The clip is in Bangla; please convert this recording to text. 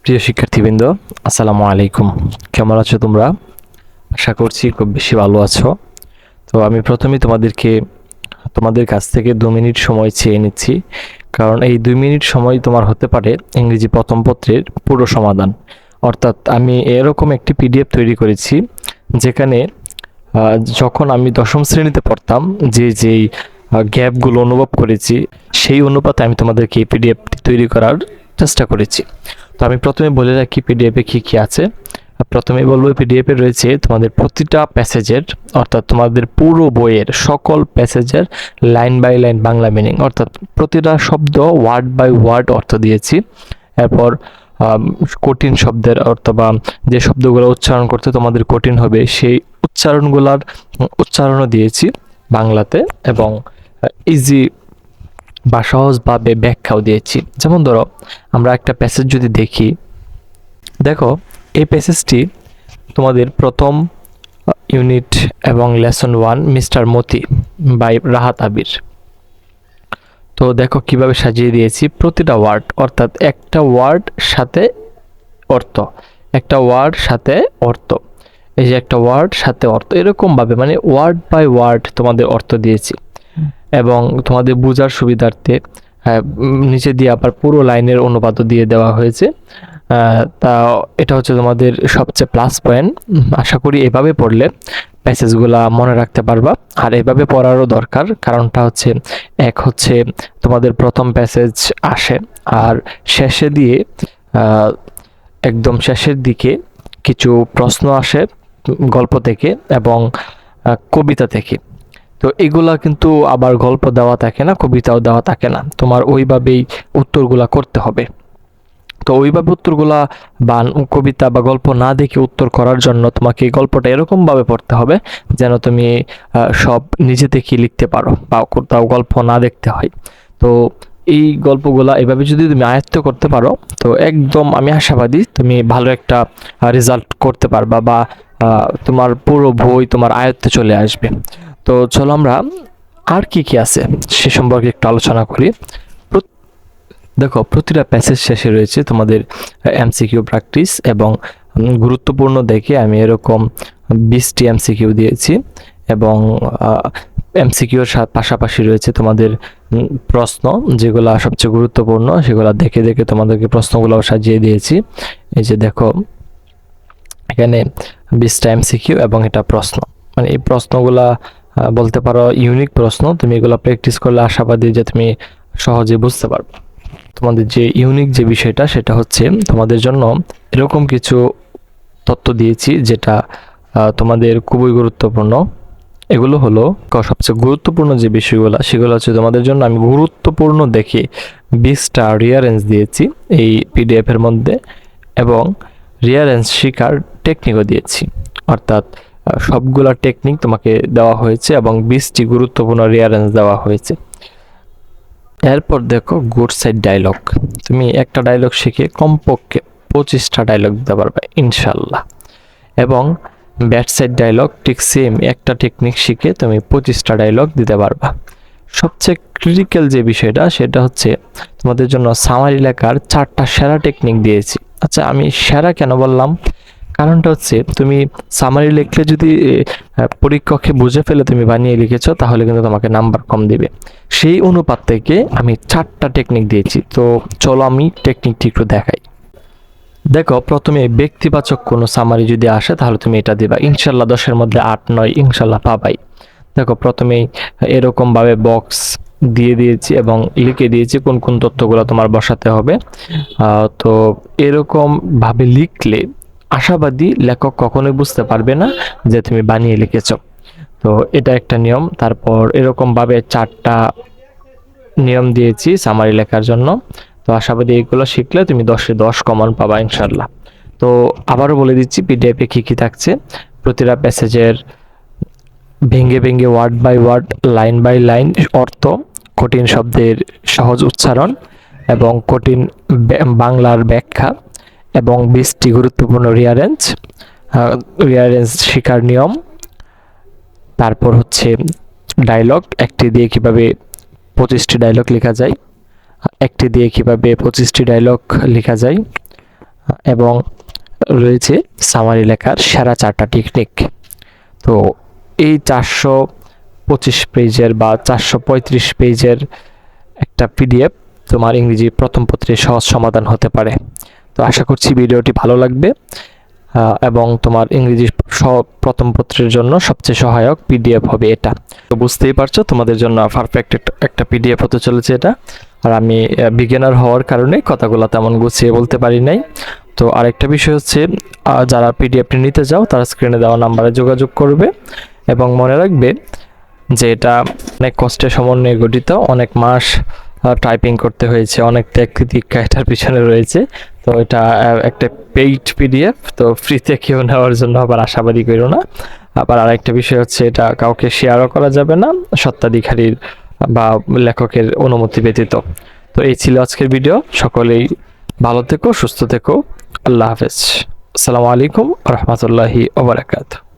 প্রিয় শিক্ষার্থীবৃন্দ, আসসালামু আলাইকুম। কেমন আছো তোমরা? আশা করছি খুব বেশি ভালো আছো। তো আমি প্রথমেই তোমাদের কাছ থেকে 2 মিনিট সময় চেয়ে নিচ্ছি, কারণ এই 2 মিনিট সময় তোমার হতে পারে ইংরেজি প্রথম পত্রের পুরো সমাধান। অর্থাৎ আমি এরকম একটি পিডিএফ তৈরি করেছি, যেখানে যখন আমি দশম শ্রেণীতে পড়তাম যেই গ্যাপগুলো অনুভব করেছি, সেই অনুপাতে আমি তোমাদেরকে এই পিডিএফটি তৈরি করার চেষ্টা করেছি। তো আমি প্রথমে বলে রাখি পিডিএফে কী কী আছে। প্রথমেই বলবো, পিডিএফে রয়েছে তোমাদের প্রতিটা প্যাসেজের, অর্থাৎ তোমাদের পুরো বইয়ের সকল প্যাসেজের line by line Bangla meaning, অর্থাৎ প্রতিটা শব্দ ওয়ার্ড বাই ওয়ার্ড অর্থ দিয়েছি। এরপর কঠিন শব্দের অর্থ বা যে শব্দগুলো উচ্চারণ করতে তোমাদের কঠিন হবে সেই উচ্চারণও দিয়েছি বাংলাতে, এবং ইজি বা সহজভাবে ব্যাখ্যাও দিয়েছি। যেমন ধরো, আমরা একটা প্যাসেজ যদি দেখো এই প্যাসেজটি তোমাদের প্রথম ইউনিট এবং lesson 1 mister Moti by Rahat Abir. তো দেখো কিভাবে সাজিয়ে দিয়েছি প্রতিটা ওয়ার্ড, অর্থাৎ একটা ওয়ার্ড সাথে অর্থ, একটা ওয়ার্ড সাথে অর্থ, এই যে একটা ওয়ার্ড সাথে অর্থ, এরকমভাবে মানে ওয়ার্ড বাই ওয়ার্ড তোমাদের অর্থ দিয়েছি। এবং তোমাদের বোঝার সুবিধার্থে নিচে দিয়ে আবার পুরো লাইনের অনুপাতও দিয়ে দেওয়া হয়েছে। তা এটা হচ্ছে তোমাদের সবচেয়ে প্লাস পয়েন্ট। আশা করি এভাবে পড়লে প্যাসেজগুলা মনে রাখতে পারবা। আর এভাবে পড়ারও দরকার, কারণটা হচ্ছে তোমাদের প্রথম প্যাসেজ আসে, আর শেষে দিয়ে একদম শেষের দিকে কিছু প্রশ্ন আসে গল্প থেকে এবং কবিতা থেকে। তো এগুলা কিন্তু আবার গল্প দেওয়া থাকে না, কবিতাও দেওয়া থাকে না, তোমার ওইভাবেই উত্তরগুলা করতে হবে। তো ওইভাবে উত্তরগুলা বা কবিতা বা গল্প না দেখে উত্তর করার জন্য তোমাকে এই গল্পটা এরকমভাবে পড়তে হবে যেন তুমি সব নিজে থেকেই লিখতে পারো বা কোথাও গল্প না দেখতে হয়। তো এই গল্পগুলা এভাবে যদি তুমি আয়ত্ত করতে পারো, তো একদম আমি আশাবাদী তুমি ভালো একটা রেজাল্ট করতে পারবা, বা তোমার পুরো বই তোমার আয়ত্তে চলে আসবে। তো চলো আমরা আর কি কি আছে সে সম্পর্কে একটু আলোচনা করি। দেখো, প্রতিটা প্যাসেজ শেষে রয়েছে তোমাদের এমসিকিউ প্র্যাকটিস, এবং গুরুত্বপূর্ণ দেখে আমি এরকম 20টি এমসিকিউ দিয়েছি, এবং এমসিকিউর পাশাপাশি রয়েছে তোমাদের প্রশ্ন, যেগুলো সবচেয়ে গুরুত্বপূর্ণ সেগুলো দেখে দেখে তোমাদেরকে প্রশ্নগুলো সাজিয়ে দিয়েছি। এই যে দেখো, এখানে 20টা এমসিকিউ এবং এটা প্রশ্ন, মানে এই প্রশ্নগুলা বলতে পারো ইউনিক প্রশ্ন। তুমি এগুলো প্র্যাকটিস করলে আশাবাদী যে তুমি সহজে বুঝতে পারবে। তোমাদের যে ইউনিক যে বিষয়টা সেটা হচ্ছে তোমাদের জন্য এরকম কিছু তথ্য দিয়েছি যেটা তোমাদের খুবই গুরুত্বপূর্ণ। এগুলো হলো সবচেয়ে গুরুত্বপূর্ণ যে বিষয়গুলো, সেগুলো হচ্ছে তোমাদের জন্য আমি গুরুত্বপূর্ণ দেখে 20টা রিয়ারেঞ্জ দিয়েছি এই পিডিএফ এর মধ্যে, এবং রিয়ারেঞ্জ শেখার টেকনিকও দিয়েছি। অর্থাৎ সবগুলা টেকনিক তোমাকে দেওয়া হয়েছে এবং 20টি গুরুত্বপূর্ণ রিয়ারেঞ্জ দেওয়া হয়েছে। এরপর দেখো, গুড সাইড ডায়লগ। তুমি একটা ডায়লগ শিখে কমপক্ষে 25টা ডায়লগ দিতে পারবে ইনশাল্লাহ। এবং ব্যাড সাইড ডায়লগ ঠিক সেম একটা টেকনিক শিখে তুমি 25টা ডায়লগ দিতে পারবা। সবচেয়ে ক্রিটিক্যাল যে বিষয়টা সেটা হচ্ছে তোমাদের জন্য সামারি লেখার 4টা সেরা টেকনিক দিয়েছি। আচ্ছা, আমি সেরা কেন বললাম? কারণটা হচ্ছে তুমি সামারি লিখলে যদি পরীক্ষককে বুঝে ফেলে তুমি বানিয়ে লিখেছো, তাহলে কিন্তু তোমাকে নাম্বার কম দিবে। সেই অনুপাত থেকে আমি 4টা টেকনিক দিয়েছি। তো চলো আমি টেকনিকটি একটু দেখাই। দেখো, প্রথমে ব্যক্তিবাচক কোনো সামারি যদি আসে তাহলে তুমি এটা দিবা, ইনশাল্লাহ 10-এর মধ্যে 8-9 ইনশাল্লাহ পাবাই। দেখো, প্রথমেই এরকমভাবে বক্স দিয়ে দিয়েছি এবং লিখে দিয়েছি কোন কোন তথ্যগুলো তোমার বসাতে হবে। তো এরকমভাবে লিখলে আশাবাদী লেখক কখনোই বুঝতে পারবে না যে তুমি বানিয়ে লিখেছো। তো এটা একটা নিয়ম। তারপর এরকমভাবে 4টা নিয়ম দিয়েছি সামারি লেখার জন্য। তো আশাবাদী এগুলো শিখলে তুমি 10-এ 10 কমন পাবা ইনশাল্লাহ। তো আবারও বলে দিচ্ছি পিডিএফে কী কী থাকছে। প্রতিটা প্যাসেজের ভেঙে ভেঙে word by word, line by line অর্থ, কঠিন শব্দের সহজ উচ্চারণ এবং কঠিন বাংলার ব্যাখ্যা, এবং 20টি গুরুত্বপূর্ণ রিয়ারেঞ্জ শেখার নিয়ম। তারপর হচ্ছে ডায়লগ, একটি দিয়ে কিভাবে 25টি ডায়লগ লেখা যায়, একটি দিয়ে কিভাবে 25টি ডায়লগ লেখা যায়। এবং রয়েছে সামারি লেখার সেরা 4টা টেকনিক। তো এই 425 পেজের বা 435 পেজের একটা পিডিএফ তোমার ইংরেজি প্রথম পত্রের সহজ সমাধান হতে পারে। তো আশা করছি ভিডিওটি ভালো লাগবে এবং তোমার ইংরেজি প্রথম পত্রের জন্য সবচেয়ে সহায়ক পিডিএফ হবে এটা। তো বুঝতেই পারছো তোমাদের জন্য পারফেক্ট একটা পিডিএফ হতে চলেছে এটা। আর আমি বিগিনার হওয়ার কারণে কথাগুলো তেমন গুছিয়ে বলতে পারি নাই। তো আরেকটা বিষয় হচ্ছে, যারা পিডিএফটি নিতে যাও তারা স্ক্রিনে দেওয়া নাম্বারে যোগাযোগ করবে এবং মনে রাখবে যে এটা অনেক কষ্টের সমন্বয়ে গঠিত, অনেক মাস টাইপিং করতে হয়েছে, অনেক ত্যাগ তিতিক্ষা এটার পিছনে রয়েছে। তো এটা একটা পেইড পিডিএফ, তো ফ্রিতে কেউ নেওয়ার জন্য আবার আশাবাদী করো না। আবার আরেকটা বিষয় হচ্ছে, এটা কাউকে শেয়ারও করা যাবে না স্বত্বাধিকারীর বা লেখকের অনুমতি ব্যতীত। তো এই ছিল আজকের ভিডিও। সকলেই ভালো থেকো, সুস্থ থেকো। আল্লাহ হাফেজ। আসসালামু আলাইকুম রহমতুল্লাহি ওয়া বারাকাতুহু।